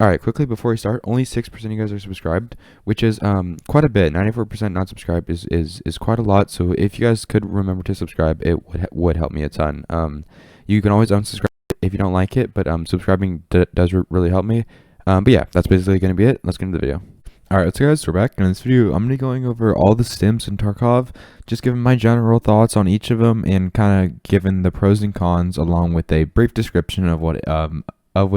All right, quickly before we start, only 6% of you guys are subscribed, which is quite a bit. 94% not subscribed is quite a lot. So if you guys could remember to subscribe, it would help me a ton. You can always unsubscribe if you don't like it, but subscribing does really help me. But yeah, that's basically gonna be it. Let's get into the video. All right, so guys, we're back. And in this video, I'm gonna be going over all the stims in Tarkov, just giving my general thoughts on each of them, and kind of giving the pros and cons, along with a brief description of what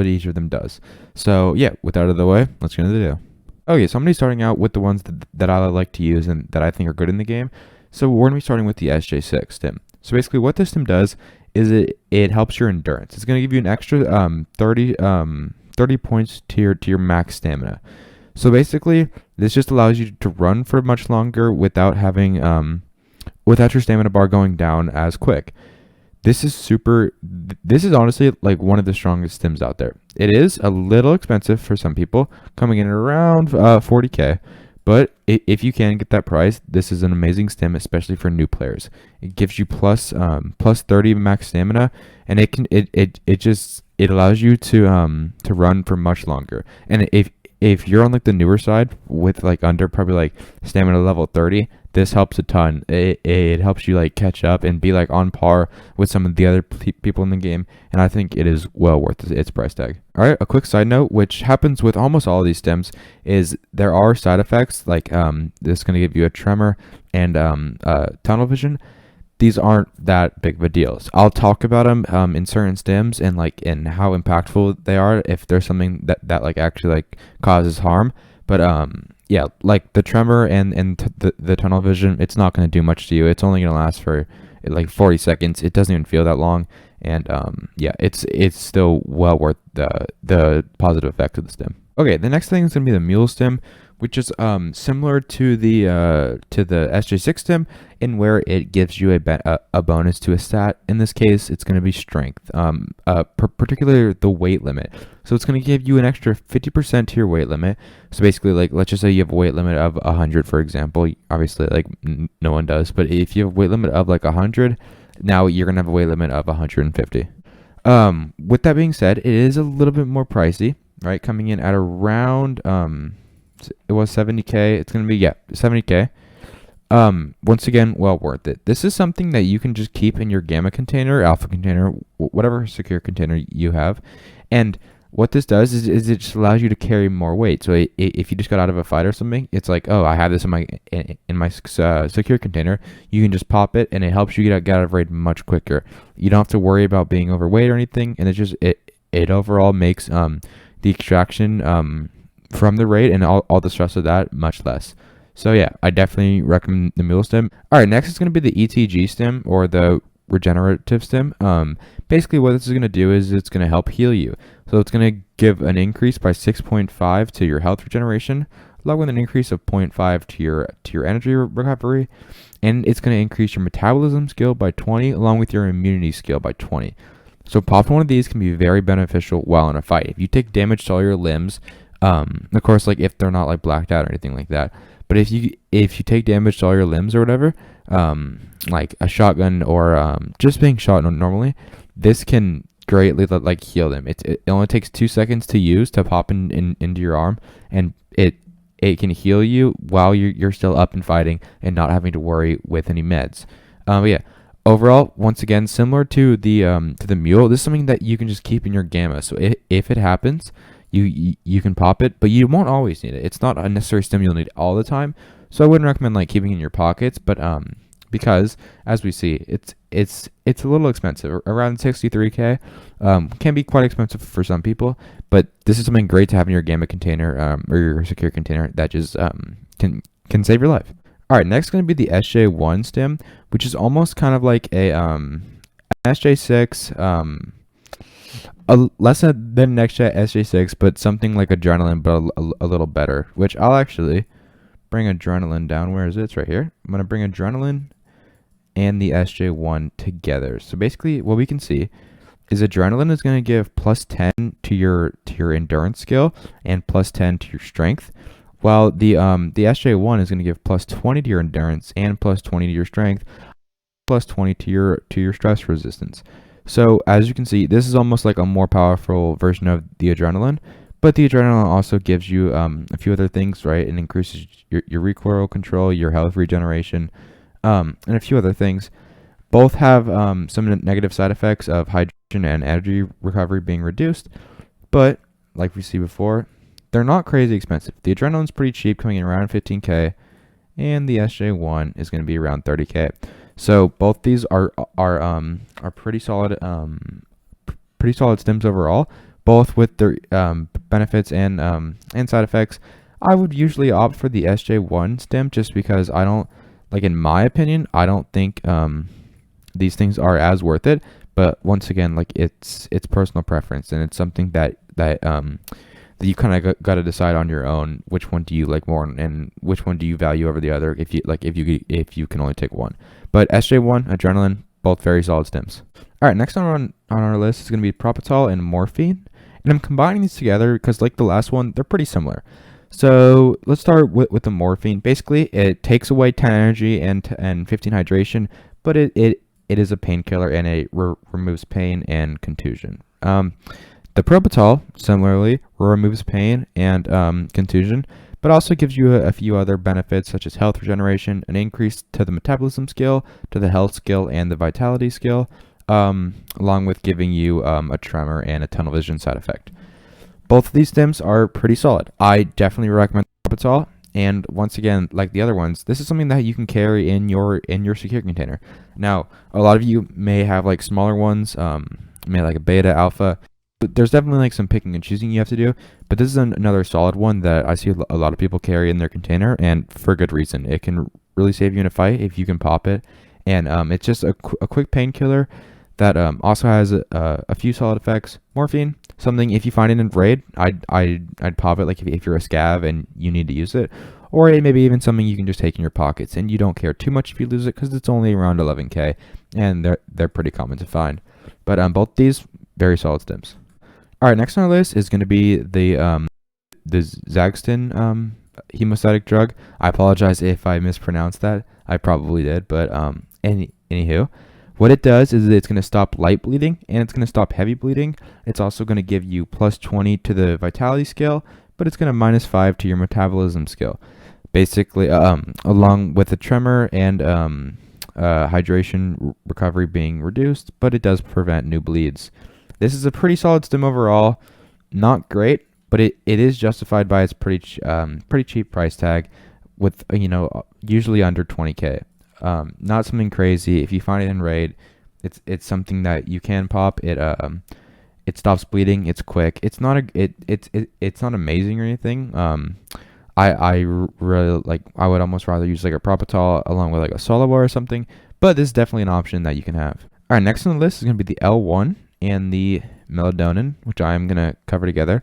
each of them does. So yeah, with that out of the way, let's get into the video. Okay, so I'm gonna be starting out with the ones that I like to use and that I think are good in the game. So we're gonna be starting with the SJ6 stim. So basically, what this stim does is it helps your endurance. It's gonna give you an extra 30 points to your max stamina. So basically, this just allows you to run for much longer without having without your stamina bar going down as quick. This is honestly like one of the strongest stims out there. It is a little expensive for some people, coming in at around 40k, but if you can get that price, this is an amazing stim, especially for new players. It gives you plus 30 max stamina, and it allows you to run for much longer. And if you're on like the newer side with like under probably like stamina level 30, this helps a ton. It helps you like catch up and be like on par with some of the other people in the game, and I think it is well worth its price tag. All right, a quick side note, which happens with almost all of these stims, is there are side effects like this is going to give you a tremor and tunnel vision. These aren't that big of a deal. So I'll talk about them in certain stims and how impactful they are if there's something that like actually like causes harm. But yeah, like the tremor and the tunnel vision, it's not going to do much to you. It's only going to last for like 40 seconds. It doesn't even feel that long, and yeah, it's still well worth the positive effect of the stim. Okay, the next thing is going to be the mule stim, which is similar to the SJ6 stim, in where it gives you a bonus to a stat. In this case, it's going to be strength, particularly the weight limit. So it's going to give you an extra 50% to your weight limit. So basically, like, let's just say you have a weight limit of 100, for example. Obviously, like, no one does, but if you have a weight limit of like 100, now you're going to have a weight limit of 150. With that being said, it is a little bit more pricey, right? Coming in at around it was 70k. It's gonna be 70k. Once again, well worth it. This is something that you can just keep in your gamma container, alpha container, whatever secure container you have. And what this does is it just allows you to carry more weight. So if you just got out of a fight or something, it's like, oh, I have this in my secure container. You can just pop it, and it helps you get out of raid much quicker. You don't have to worry about being overweight or anything, and it overall makes the extraction from the raid and all the stress of that much less. So yeah, I definitely recommend the mule stim. All right, next is going to be the ETG stim, or the regenerative stim. Basically what this is going to do is it's going to help heal you. So it's going to give an increase by 6.5 to your health regeneration, along with an increase of 0.5 to your energy recovery, and it's going to increase your metabolism skill by 20, along with your immunity skill by 20. So popping one of these can be very beneficial while in a fight. If you take damage to all your limbs, of course, like if they're not like blacked out or anything like that, but if you take damage to all your limbs or whatever, like a shotgun or just being shot normally, this can greatly like heal them. It only takes 2 seconds to use to pop into your arm, and it can heal you while you're still up and fighting and not having to worry with any meds. But yeah, overall, once again, similar to the mule, this is something that you can just keep in your gamma. So if it happens, you can pop it, but you won't always need it. It's not a necessary stim you'll need all the time, so I wouldn't recommend like keeping it in your pockets. But because as we see, it's a little expensive, around 63k. Can be quite expensive for some people, but this is something great to have in your gamma container or your secure container that just can save your life. All right, next is going to be the SJ1 stim, which is almost kind of like a SJ6. Less than next gen SJ6, but something like adrenaline, but a little better. Which I'll actually bring adrenaline down. Where is it? It's right here. I'm gonna bring adrenaline and the SJ1 together. So basically, what we can see is adrenaline is gonna give plus 10 to your endurance skill and plus 10 to your strength, while the SJ1 is gonna give plus 20 to your endurance and plus 20 to your strength, plus 20 to your stress resistance. So as you can see, this is almost like a more powerful version of the adrenaline, But the adrenaline also gives you a few other things, right? It increases your recoil control, your health regeneration, and a few other things. Both have some negative side effects of hydration and energy recovery being reduced, but like we see before, they're not crazy expensive. The adrenaline's pretty cheap, coming in around 15K, and the SJ1 is going to be around 30K. So both these are pretty solid stims overall, both with their benefits and side effects. I would usually opt for the SJ1 stim just because I don't, like, in my opinion, I don't think these things are as worth it. But once again, like, it's personal preference, and it's something that you kind of got to decide on your own, which one do you like more and which one do you value over the other, if you can only take one. But SJ1, adrenaline, both very solid stims. All right, next on our list is going to be propofol and morphine, and I'm combining these together because, like the last one, they're pretty similar. So let's start with the morphine. Basically, it takes away 10 energy and 15 hydration, but it is a painkiller, and it removes pain and contusion. The propofol similarly removes pain and contusion, but also gives you a few other benefits such as health regeneration, an increase to the metabolism skill, to the health skill, and the vitality skill, along with giving you a tremor and a tunnel vision side effect. Both of these stims are pretty solid. I definitely recommend propofol. And once again, like the other ones, this is something that you can carry in your secure container. Now, a lot of you may have like smaller ones, may like a beta, alpha. There's definitely like some picking and choosing you have to do, but this is another solid one that I see a lot of people carry in their container, and for good reason. It can really save you in a fight if you can pop it, and it's just a quick painkiller that also has a few solid effects. Morphine, something if you find it in raid, I'd pop it, like if you're a scav and you need to use it, or it may be even something you can just take in your pockets and you don't care too much if you lose it because it's only around 11K, and they're pretty common to find. But both these very solid stims. All right, next on our list is going to be the Zagstin hemostatic drug. I apologize if I mispronounced that. I probably did, but anywho, what it does is it's going to stop light bleeding, and it's going to stop heavy bleeding. It's also going to give you plus 20 to the vitality scale, but it's going to minus 5 to your metabolism skill. Basically, along with the tremor and hydration recovery being reduced, but it does prevent new bleeds. This is a pretty solid stim overall. Not great, but it is justified by its pretty cheap price tag, with usually under 20K. Not something crazy. If you find it in raid, it's something that you can pop. It stops bleeding. It's quick. It's not amazing or anything. I really like. I would almost rather use like a propofol along with like a Solobar or something. But this is definitely an option that you can have. All right, next on the list is going to be the L1 and the melatonin, which I'm going to cover together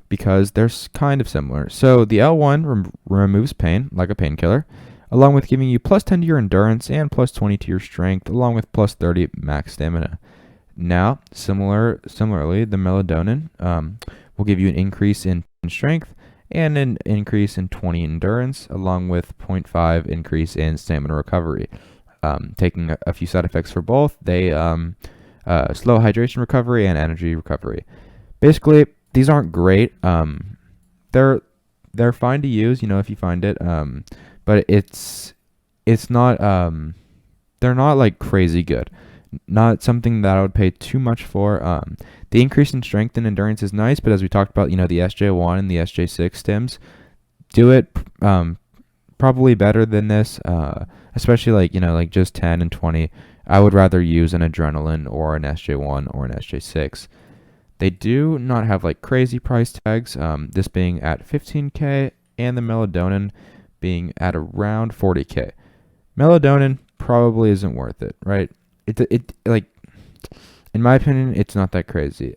because they're kind of similar. So the L1 removes pain, like a painkiller, along with giving you plus 10 to your endurance and plus 20 to your strength, along with plus 30 max stamina. Now, similarly, the melatonin will give you an increase in strength and an increase in 20 endurance, along with 0.5 increase in stamina recovery. Taking a few side effects for both, they slow hydration recovery and energy recovery. Basically, these aren't great. They're fine to use, if you find it. But it's not they're not like crazy good. Not something that I would pay too much for. The increase in strength and endurance is nice, but as we talked about, the SJ1 and the SJ6 stims do it probably better than this. Especially like just 10 and 20. I would rather use an adrenaline or an SJ1 or an SJ6. They do not have like crazy price tags. This being at 15K and the melatonin being at around 40K. Melatonin probably isn't worth it, right? It like, in my opinion, it's not that crazy.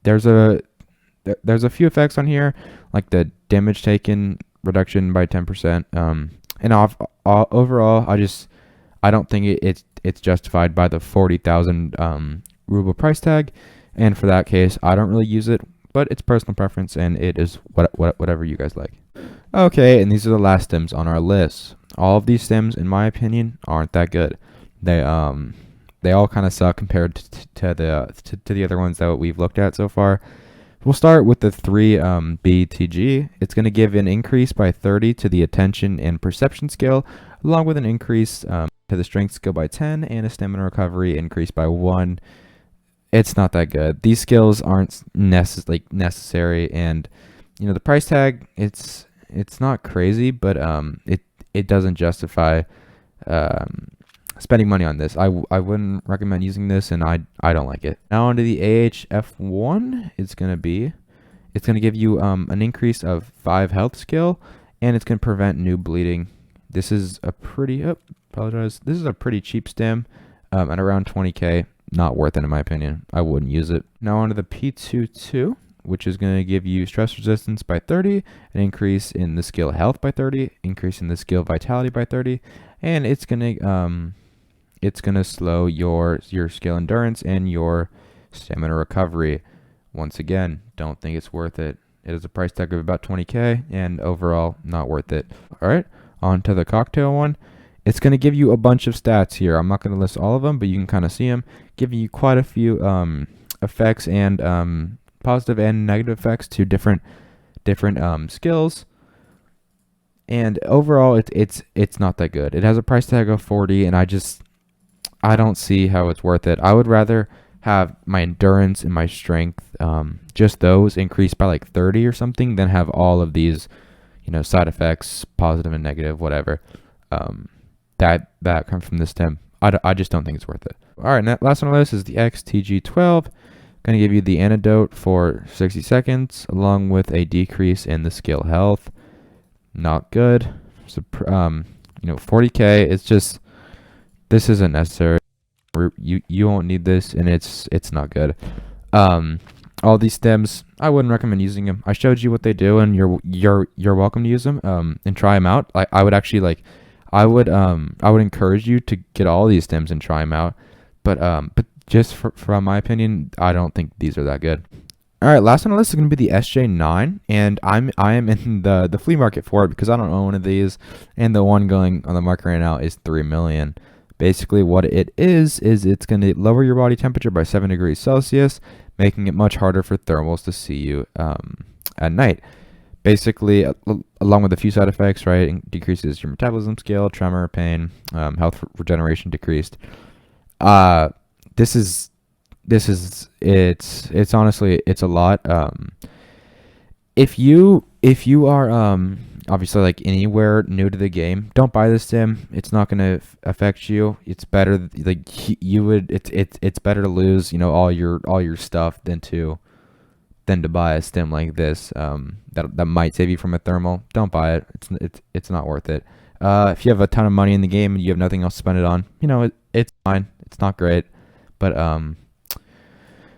There's a few effects on here, like the damage taken reduction by 10%. And overall, I don't think it's justified by the 40,000 ruble price tag, and for that case, I don't really use it. But it's personal preference, and it is whatever you guys like. Okay, and these are the last stims on our list. All of these stims, in my opinion, aren't that good. They all kind of suck compared to the other ones that we've looked at so far. We'll start with the 3 BTG. It's going to give an increase by 30 to the attention and perception skill, along with an increase to the strength skill by 10 and a stamina recovery increase by 1. It's not that good. These skills aren't necessary, and the price tag, it's not crazy, but it doesn't justify spending money on this. I wouldn't recommend using this, and I don't like it. Now onto the AHF1. It's gonna give you an increase of 5 health skill, and it's gonna prevent new bleeding. This is a pretty This is a pretty cheap stim at around 20k. Not worth it in my opinion. I wouldn't use it. Now onto the P22, which is going to give you stress resistance by 30, an increase in the skill health by 30, increase in the skill vitality by 30, and it's gonna slow your skill endurance and your stamina recovery. Once again, don't think it's worth it. It is a price tag of about 20k, and overall not worth it. All right, on to the cocktail one. It's going to give you a bunch of stats here. I'm not going to list all of them, but you can kind of see them. Giving you quite a few effects and positive and negative effects to different skills. And overall, it's not that good. It has a price tag of 40, and I don't see how it's worth it. I would rather have my endurance and my strength, just those increased by like 30 or something, than have all of these, side effects, positive and negative, whatever. That comes from this stim. I just don't think it's worth it. All right, and last on the list is the XTG12. Going to give you the antidote for 60 seconds, along with a decrease in the skill health. Not good. So, 40k. It's just, this isn't necessary. You won't need this, and it's not good. All these stims, I wouldn't recommend using them. I showed you what they do, and you're welcome to use them and try them out. I would actually I would encourage you to get all these stims and try them out, but just from my opinion, I don't think these are that good. All right, last on the list is going to be the SJ9, and I am in the flea market for it because I don't own one of these, and the one going on the market right now is 3 million. Basically, what it is it's going to lower your body temperature by 7 degrees Celsius, making it much harder for thermals to see you at night. Basically, along with a few side effects, right, it decreases your metabolism skill, tremor, pain, health regeneration decreased. It's honestly, it's a lot. If you are obviously like anywhere new to the game, don't buy this sim. It's not going to affect you. It's better it's better to lose all your stuff than to buy a stim like this that might save you from a thermal. Don't buy it. It's not worth it. If you have a ton of money in the game and you have nothing else to spend it on, it's fine. It's not great, but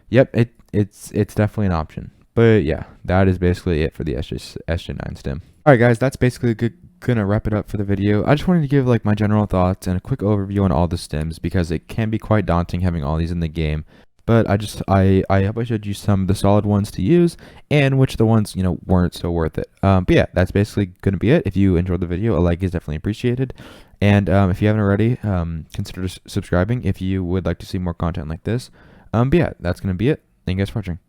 yep, it's definitely an option. But yeah, that is basically it for the SJ9 stim. All right, guys, that's basically gonna wrap it up for the video. I just wanted to give my general thoughts and a quick overview on all the stims because it can be quite daunting having all these in the game. But I hope I showed you some of the solid ones to use and which the ones weren't so worth it. But yeah, that's basically gonna be it. If you enjoyed the video, a like is definitely appreciated. And if you haven't already, consider subscribing if you would like to see more content like this. But yeah, that's gonna be it. Thank you guys for watching.